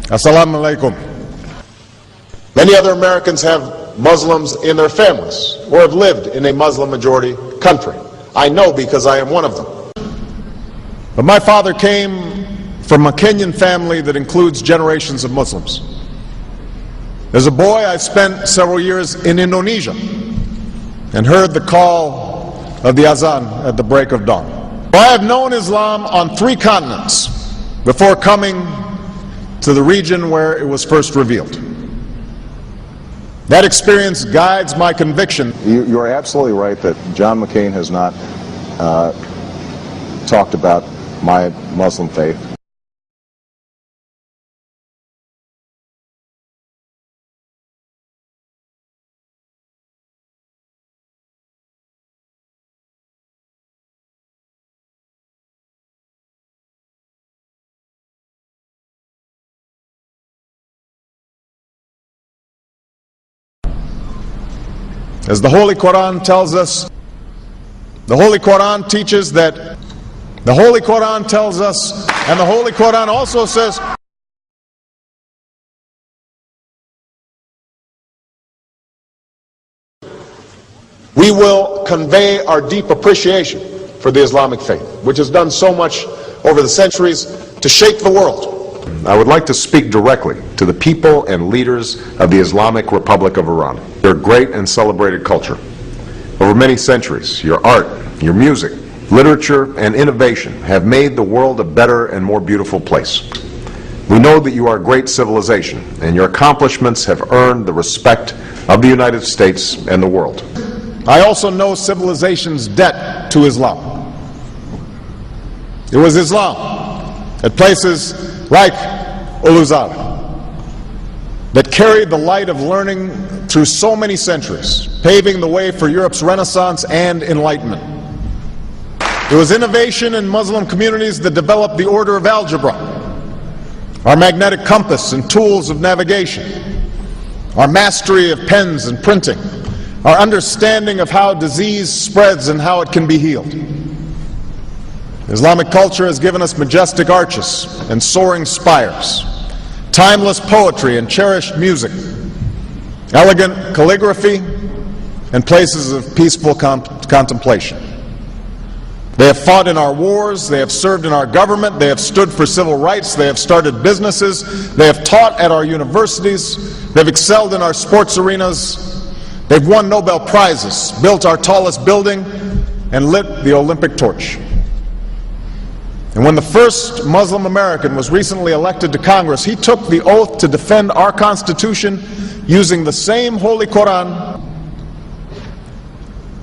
Assalamu alaikum. Many other Americans have Muslims in their families or have lived in a Muslim-majority country. I know because I am one of them. But my father came from a Kenyan family that includes generations of Muslims. As a boy, I spent several years in Indonesia and heard the call of the azan at the break of dawn. I have known Islam on 3 continents before coming to the region where it was first revealed. That experience guides my conviction. You're absolutely right that John McCain has not talked about my Muslim faith. As the Holy Quran tells us, the Holy Quran teaches that, the Holy Quran tells us, and the Holy Quran also says, we will convey our deep appreciation for the Islamic faith, which has done so much over the centuries to shape the world. I would like to speak directly to the people and leaders of the Islamic Republic of Iran. Their great and celebrated culture. Over many centuries, your art, your music, literature, and innovation have made the world a better and more beautiful place. We know that you are a great civilization, and your accomplishments have earned the respect of the United States and the world. I also know civilization's debt to Islam. It was Islam at places like Uluzar that carried the light of learning through so many centuries, paving the way for Europe's Renaissance and Enlightenment. It was innovation in Muslim communities that developed the order of algebra, our magnetic compass and tools of navigation, our mastery of pens and printing, our understanding of how disease spreads and how it can be healed. Islamic culture has given us majestic arches and soaring spires, timeless poetry and cherished music, elegant calligraphy, and places of peaceful contemplation. They have fought in our wars, they have served in our government, they have stood for civil rights, they have started businesses, they have taught at our universities, they've excelled in our sports arenas, they've won Nobel Prizes, built our tallest building, and lit the Olympic torch. And when the first Muslim American was recently elected to Congress, he took the oath to defend our Constitution using the same Holy Quran.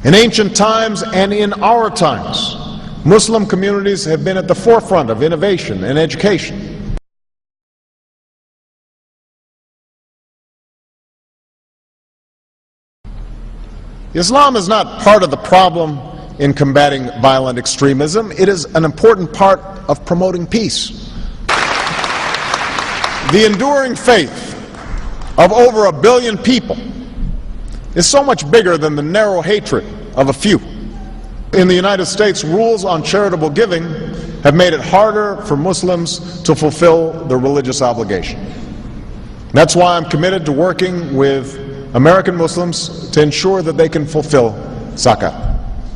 In ancient times and in our times, Muslim communities have been at the forefront of innovation and education. Islam is not part of the problem in combating violent extremism. It is an important part of promoting peace. The enduring faith of over 1 billion people is so much bigger than the narrow hatred of a few. In the United States, rules on charitable giving have made it harder for Muslims to fulfill their religious obligation. That's why I'm committed to working with American Muslims to ensure that they can fulfill zakat.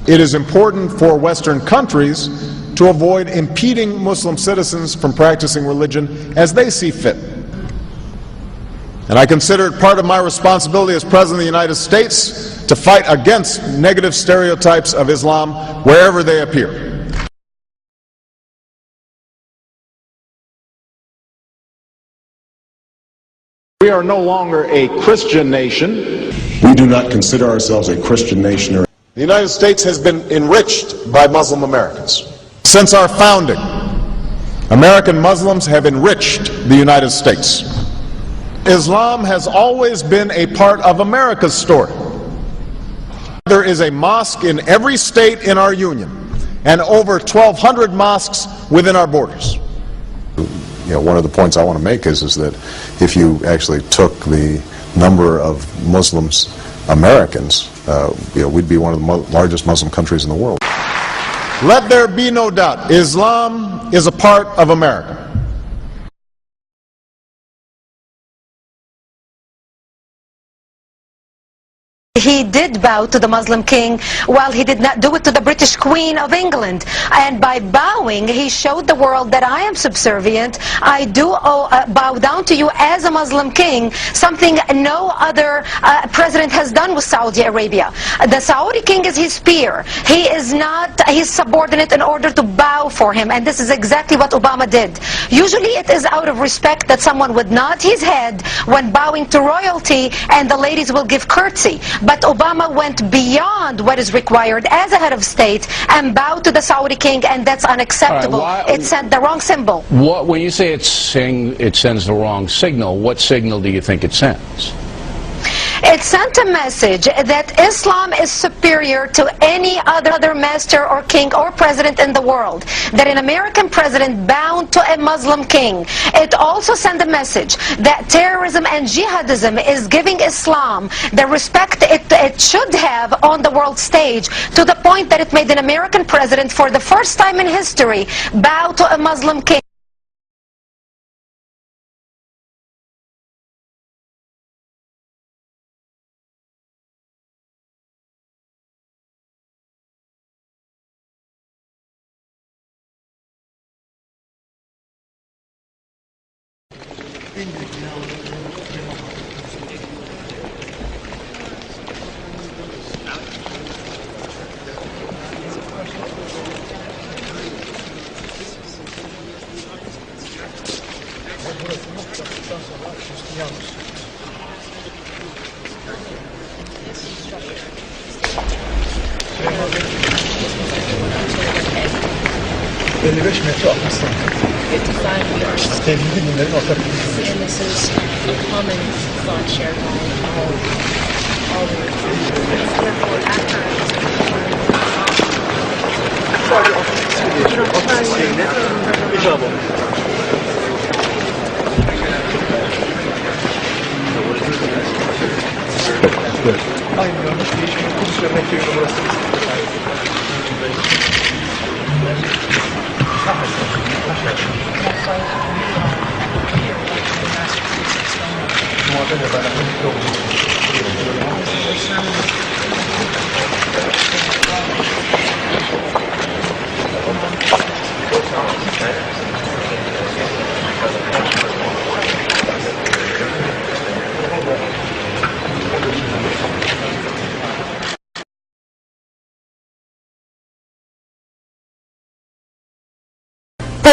It is important for Western countries to avoid impeding Muslim citizens from practicing religion as they see fit. And I consider it part of my responsibility as President of the United States to fight against negative stereotypes of Islam wherever they appear. We are no longer a Christian nation. We do not consider ourselves a Christian nation. The United States has been enriched by Muslim Americans. Since our founding, American Muslims have enriched the United States. Islam has always been a part of America's story. There is a mosque in every state in our union and over 1,200 mosques within our borders. One of the points I want to make is that if you actually took the number of Muslims Americans, we'd be one of the largest Muslim countries in the world. Let there be no doubt, Islam is a part of America. He did bow to the Muslim king, while he did not do it to the British Queen of England. And by bowing, he showed the world that I am subservient. I do bow down to you as a Muslim king, something no other president has done with Saudi Arabia. The Saudi king is his peer. He is not his subordinate in order to bow for him. And this is exactly what Obama did. Usually it is out of respect that someone would nod his head when bowing to royalty, and the ladies will give curtsy. But Obama went beyond what is required as a head of state and bowed to the Saudi king, and that's unacceptable. It sent the wrong symbol. When you say it sends the wrong signal, what signal do you think it sends? It sent a message that Islam is superior to any other master or king or president in the world, that an American president bowed to a Muslim king. It also sent a message that terrorism and jihadism is giving Islam the respect it should have on the world stage, to the point that it made an American president, for the first time in history, bow to a Muslim king. And this is a common thought shared by all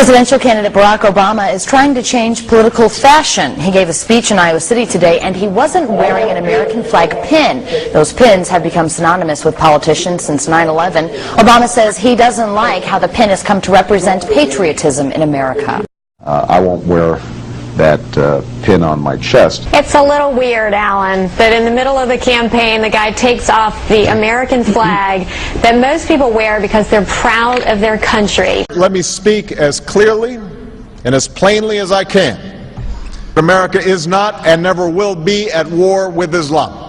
Presidential candidate Barack Obama is trying to change political fashion. He gave a speech in Iowa City today, and he wasn't wearing an American flag pin. Those pins have become synonymous with politicians since 9/11. Obama says he doesn't like how the pin has come to represent patriotism in America. I won't wear that pin on my chest. It's a little weird, Alan, that in the middle of the campaign the guy takes off the American flag that most people wear because they're proud of their country. Let me speak as clearly and as plainly as I can. America is not and never will be at war with Islam.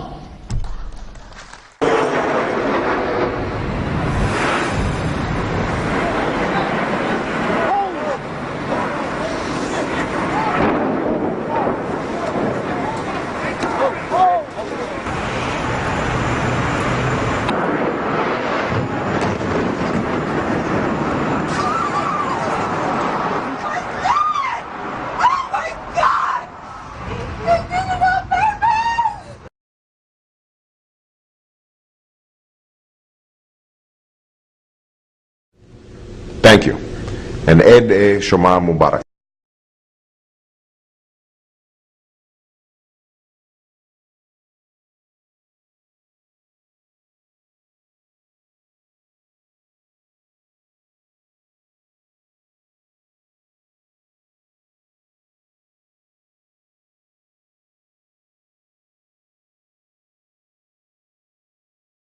Thank you. And Eid Shoma Mubarak.